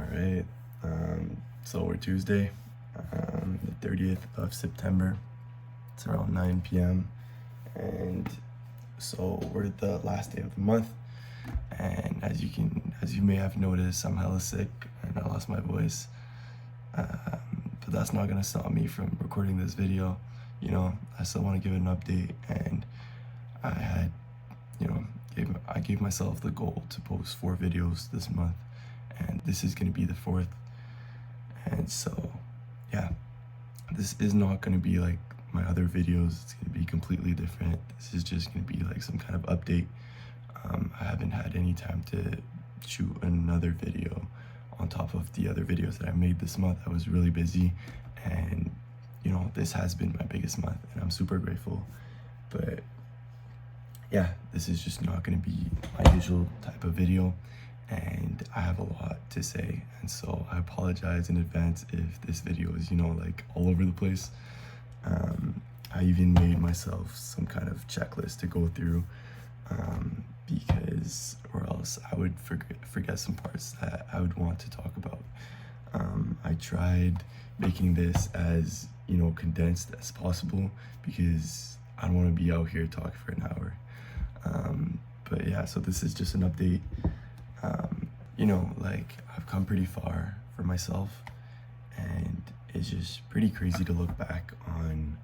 right. So we're Tuesday, the 30th of September. It's around 9 p.m. And so we're the last day of the month. And as you may have noticed, I'm hella sick and I lost my voice. But that's not gonna stop me from recording this video. I still want to give an update, and I had, I gave myself the goal to post 4 videos this month, and this is gonna be the 4th. And so, yeah, this is not gonna be like my other videos. It's gonna be completely different. This is just gonna be like some kind of update. I haven't had any time to shoot another video on top of the other videos that I made this month. I was really busy, and this has been my biggest month, and I'm super grateful. But yeah, this is just not going to be my usual type of video, and I have a lot to say, and so I apologize in advance if this video is like all over the place. I even made myself some kind of checklist to go through, because or else I would forget some parts that I would want to talk about. I tried making this as condensed as possible, because I don't want to be out here talking for an hour. But yeah, so this is just an update. Like, I've come pretty far for myself, and it's just pretty crazy to look back on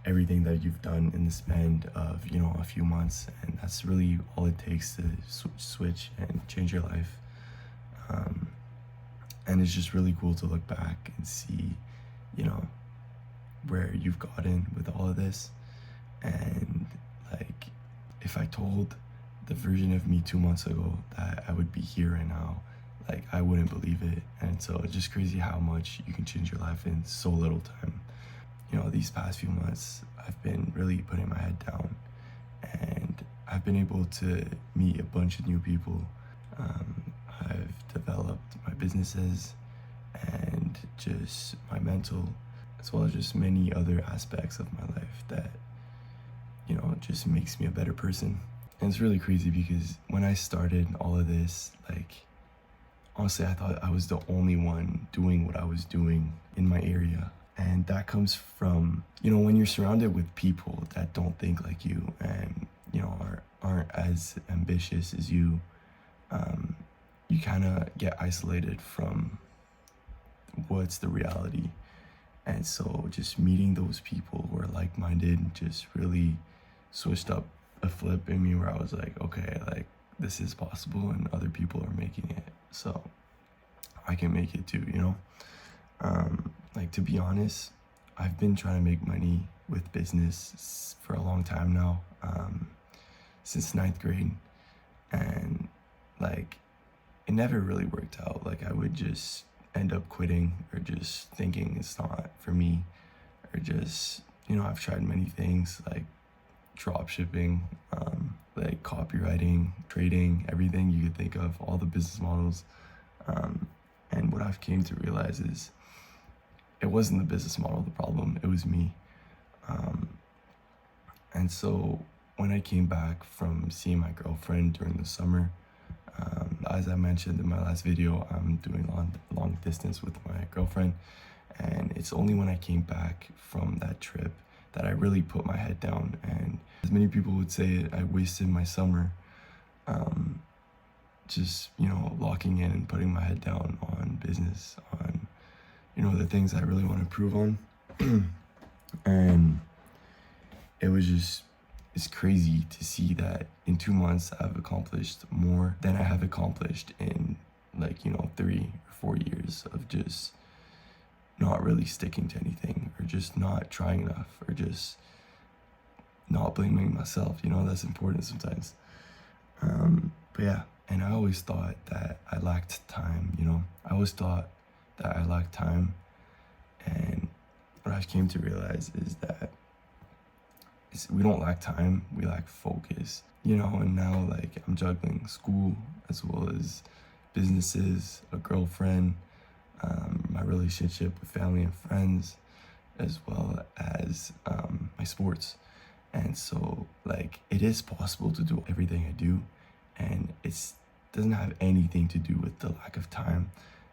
everything that you've done in the span of a few months, and that's really all it takes to switch and change your life. And it's just really cool to look back and see where you've gotten with all of this. And like, if I told the version of me 2 months ago that I would be here right now, like, I wouldn't believe it. And so it's just crazy how much you can change your life in so little time. These past few months, I've been really putting my head down, and I've been able to meet a bunch of new people. I've developed my businesses and just my mental, as well as just many other aspects of my life that, just makes me a better person. And it's really crazy because when I started all of this, like, honestly, I thought I was the only one doing what I was doing in my area. And that comes from, when you're surrounded with people that don't think like you and, aren't as ambitious as you, you kind of get isolated from what's the reality. And so just meeting those people who are like-minded just really switched up a flip in me, where I was like, okay, like, this is possible and other people are making it, so I can make it too, Like, to be honest, I've been trying to make money with business for a long time now, since 9th grade. And like, it never really worked out. Like, I would just end up quitting, or just thinking it's not for me, or just, I've tried many things, like drop shipping, like copywriting, trading, everything you could think of, all the business models. And what I've came to realize is it wasn't the business model the problem, it was me. And so when I came back from seeing my girlfriend during the summer, as I mentioned in my last video, I'm doing long distance with my girlfriend, and it's only when I came back from that trip that I really put my head down. And as many people would say, I wasted my summer, just locking in and putting my head down on business, on the things I really want to improve on. And it's crazy to see that in 2 months I've accomplished more than I have accomplished in 3 or 4 years of just not really sticking to anything, or just not trying enough, or just not blaming myself. That's important sometimes. But yeah, and I always thought that I lacked time. I always thought that I lacked time, and what I came to realize is that we don't lack time, we lack focus. And now, like, I'm juggling school as well as businesses, a girlfriend, my relationship with family and friends, as well as my sports. And so, like, it is possible to do everything I do, and it doesn't have anything to do with the lack of time.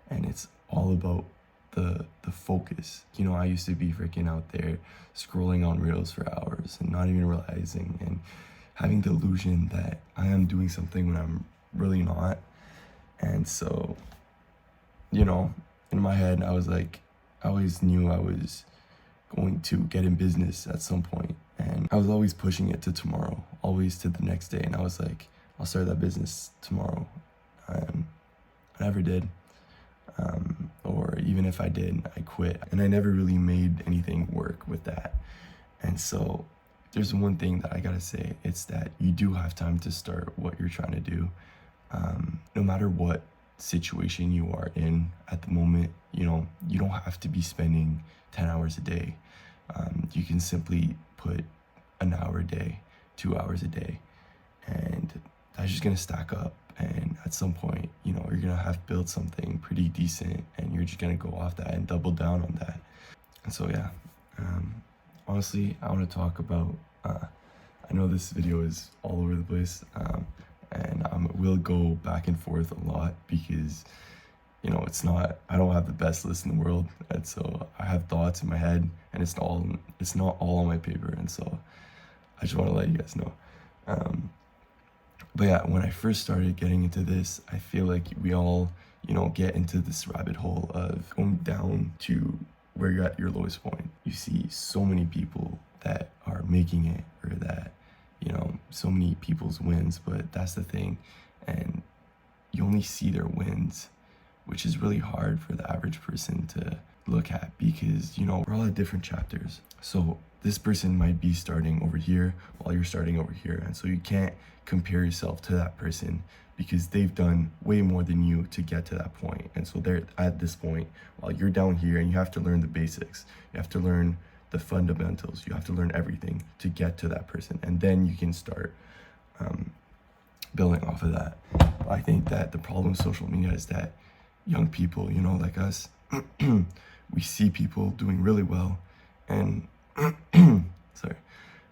and it's all about the focus. You know, I used to be freaking out there scrolling on reels for hours and not even realizing, and having the illusion that I am doing something when I'm really not. And so, you know, in my head, I was like, I always knew I was going to get in business at some point, and I was always pushing it to tomorrow, always to the next day. And I was like, I'll start that business tomorrow. And I never did. Or even if I did, I quit. And I never really made anything work with that. And so there's one thing that I gotta say, it's that you do have time to start what you're trying to do. No matter what situation you are in at the moment, you know, you don't have to be spending 10 hours a day. You can simply put an hour a day, 2 hours a day, and that's just gonna stack up. And at some point, you know, you're gonna have built something pretty decent, and you're just gonna go off that and double down on that. And so, yeah, honestly, I want to talk about, I know this video is all over the place, and I will go back and forth a lot because, you know, I don't have the best list in the world. And so I have thoughts in my head, and it's not all on my paper. And so I just want to let you guys know. But yeah, when I first started getting into this, I feel like we all, you know, get into this rabbit hole of going down to where you're at your lowest point. You see so many people that are making it, or that, you know, so many people's wins, but that's the thing. And you only see their wins, which is really hard for the average person to look at, because, you know, we're all at different chapters. So this person might be starting over here while you're starting over here. And so you can't compare yourself to that person, because they've done way more than you to get to that point. And so they're at this point while you're down here, and you have to learn the basics. You have to learn the fundamentals. You have to learn everything to get to that person. And then you can start building off of that. I think that the problem with social media is that young people, you know, like us, we see people doing really well, and sorry,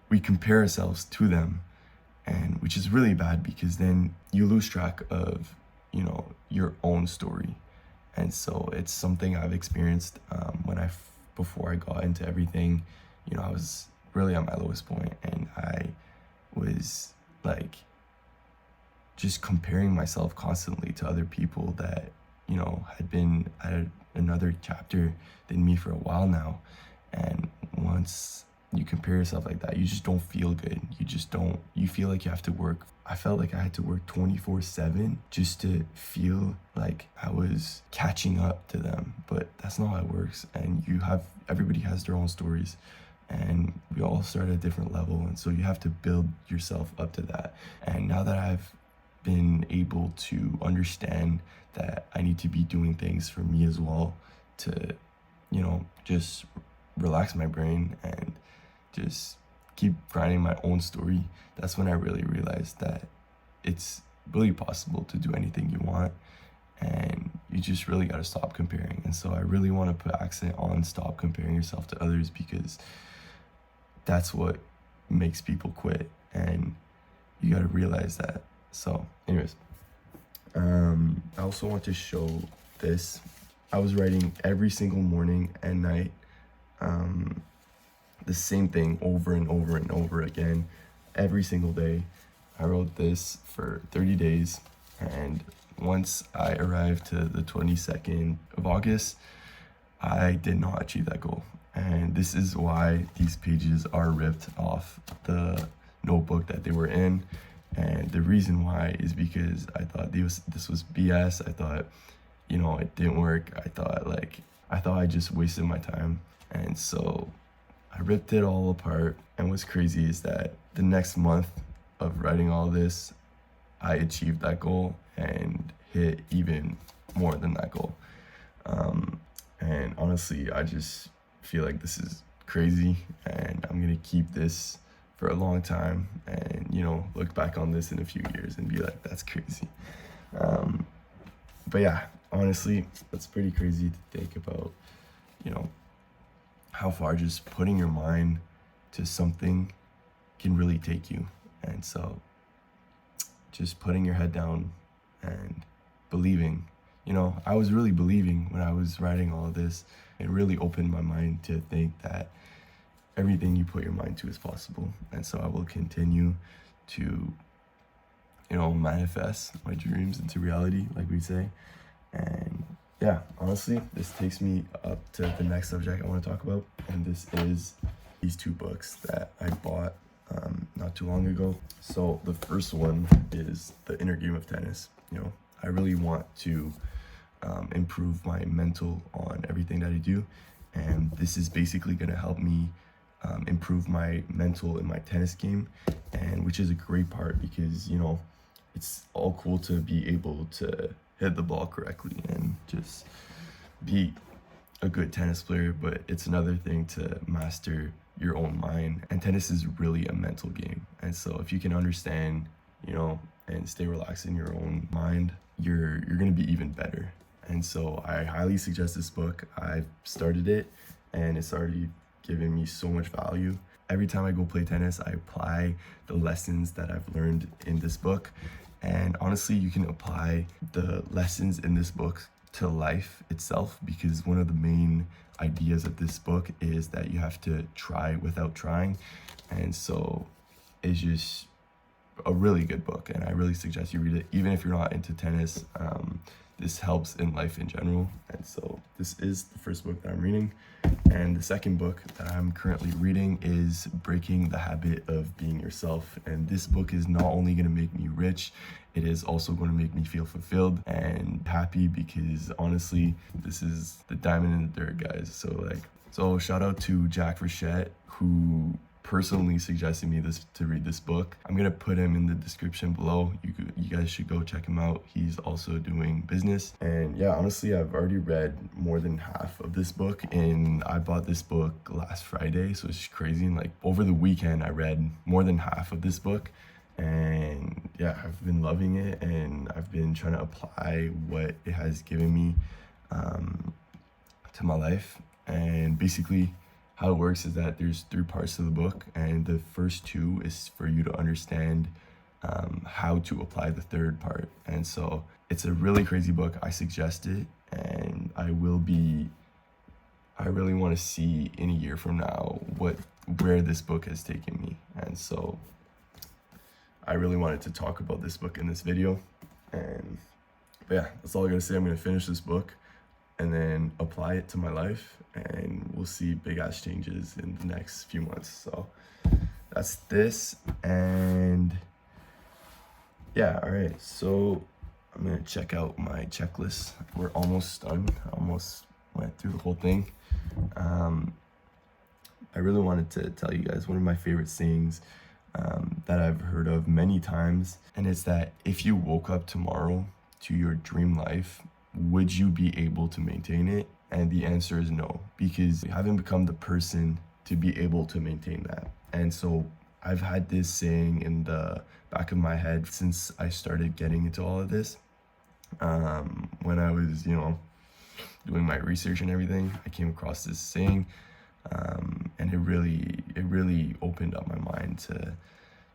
we compare ourselves to them, and which is really bad, because then you lose track of, you know, your own story. And so it's something I've experienced before I got into everything. You know, I was really at my lowest point, and I was like just comparing myself constantly to other people that, you know, had been at another chapter than me for a while now. And once you compare yourself like that, you just don't feel good. You feel like you have to work. I felt like I had to work 24/7 just to feel like I was catching up to them, but that's not how it works. And everybody has their own stories, and we all start at a different level. And so you have to build yourself up to that. And now that I've been able to understand that I need to be doing things for me as well, to, you know, just relax my brain and just keep grinding my own story, that's when I really realized that it's really possible to do anything you want, and you just really got to stop comparing. And so I really want to put accent on stop comparing yourself to others, because that's what makes people quit, and you got to realize that. So anyways, I also want to show this. I was writing every single morning and night, the same thing over and over and over again, every single day. I wrote this for 30 days, and once I arrived to the 22nd of August, I did not achieve that goal. And this is why these pages are ripped off the notebook that they were in. And the reason why is because I thought this was BS. I thought, you know, it didn't work. I thought I just wasted my time. And so I ripped it all apart. And what's crazy is that the next month of writing all this, I achieved that goal and hit even more than that goal. And honestly, I just feel like this is crazy, and I'm gonna keep this for a long time, and, you know, look back on this in a few years and be like, that's crazy. But yeah, honestly, that's pretty crazy to think about, you know, how far just putting your mind to something can really take you. And so just putting your head down and believing, I was really believing when I was writing all of this. It really opened my mind to think that everything you put your mind to is possible. And so I will continue to, manifest my dreams into reality, like we say. And yeah, honestly, this takes me up to the next subject I want to talk about. And this is these two books that I bought not too long ago. So the first one is The Inner Game of Tennis. I really want to improve my mental on everything that I do. And this is basically going to help me improve my mental in my tennis game, and which is a great part because, it's all cool to be able to hit the ball correctly and just be a good tennis player, but it's another thing to master your own mind. And tennis is really a mental game. And so if you can understand, and stay relaxed in your own mind, you're going to be even better. And so I highly suggest this book. I've started it and it's already given me so much value. Every time I go play tennis, I apply the lessons that I've learned in this book. And honestly, you can apply the lessons in this book to life itself, because one of the main ideas of this book is that you have to try without trying. And so it's just a really good book, and I really suggest you read it, even if you're not into tennis. This helps in life in general. And so this is the first book that I'm reading. And the second book that I'm currently reading is Breaking the Habit of Being Yourself. And this book is not only going to make me rich, it is also going to make me feel fulfilled and happy, because honestly, this is the diamond in the dirt, guys. So shout out to Jack Frechette, who personally suggested me to read this book. I'm gonna put him in the description below. You guys should go check him out. He's also doing business. And yeah, honestly, I've already read more than half of this book, and I bought this book last Friday, so it's crazy. And like over the weekend, I read more than half of this book. And yeah, I've been loving it, and I've been trying to apply what it has given me to my life. And basically, how it works is that there's 3 parts to the book, and the first 2 is for you to understand how to apply the third part. And so it's a really crazy book. I suggest it, and I really want to see in a year from now where this book has taken me. And so I really wanted to talk about this book in this video. But yeah, that's all I gotta say. I'm gonna finish this book and then apply it to my life, and we'll see big ass changes in the next few months. So that's this. And yeah, all right, so I'm gonna check out my checklist. We're almost done. I almost went through the whole thing. I really wanted to tell you guys one of my favorite sayings that I've heard of many times, and it's that if you woke up tomorrow to your dream life, would you be able to maintain it? And the answer is no, because you haven't become the person to be able to maintain that. And so I've had this saying in the back of my head since I started getting into all of this. When I was, doing my research and everything, I came across this saying, and it really opened up my mind to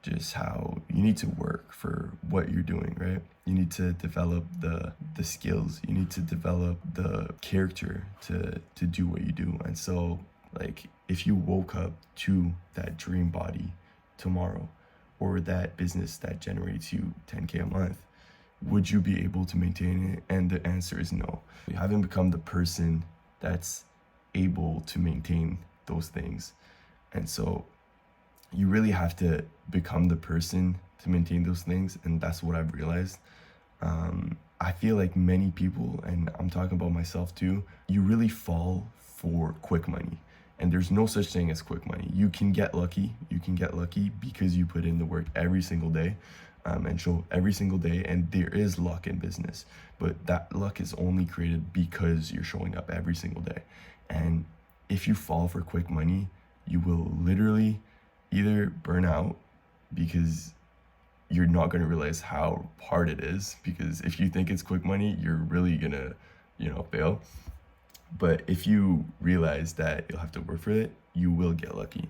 just how you need to work for what you're doing, right? You need to develop the skills. You need to develop the character to do what you do. And so, like, if you woke up to that dream body tomorrow, or that business that generates you 10K a month, would you be able to maintain it? And the answer is no. You haven't become the person that's able to maintain those things. And so you really have to become the person to maintain those things. And that's what I've realized. I feel like many people, and I'm talking about myself too, you really fall for quick money. And there's no such thing as quick money. You can get lucky. You can get lucky because you put in the work every single day, and show every single day. And there is luck in business, but that luck is only created because you're showing up every single day. And if you fall for quick money, you will literally either burn out, because you're not going to realize how hard it is, because if you think it's quick money, you're really gonna fail. But if you realize that you'll have to work for it, you will get lucky.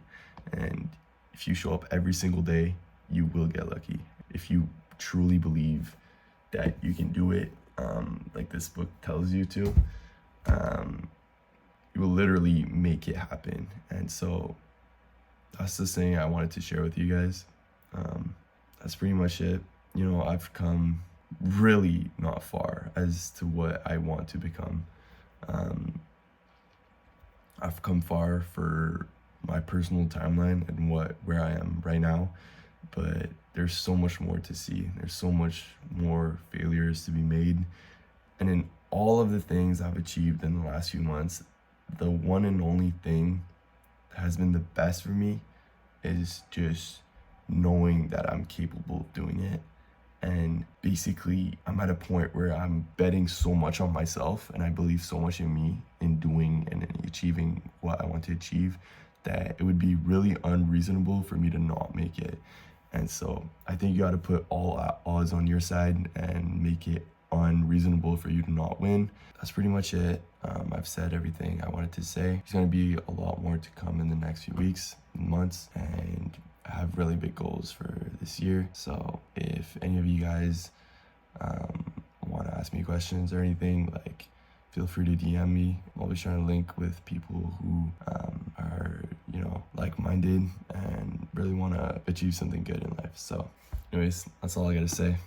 And if you show up every single day, you will get lucky. If you truly believe that you can do it, like this book tells you to, you will literally make it happen. And so that's the thing I wanted to share with you guys. That's pretty much it. You know, I've come really not far as to what I want to become. I've come far for my personal timeline and where I am right now, but there's so much more to see. There's so much more failures to be made. And in all of the things I've achieved in the last few months, the one and only thing that has been the best for me is just knowing that I'm capable of doing it. And basically, I'm at a point where I'm betting so much on myself and I believe so much in me in doing and in achieving what I want to achieve that it would be really unreasonable for me to not make it. And so I think you got to put all odds on your side and make it unreasonable for you to not win. That's pretty much it. I've said everything I wanted to say. There's going to be a lot more to come in the next few weeks and months, and I have really big goals for this year. So if any of you guys want to ask me questions or anything, like, feel free to DM me. I'm always trying to link with people who are, you know, like-minded and really want to achieve something good in life. So anyways, that's all I got to say.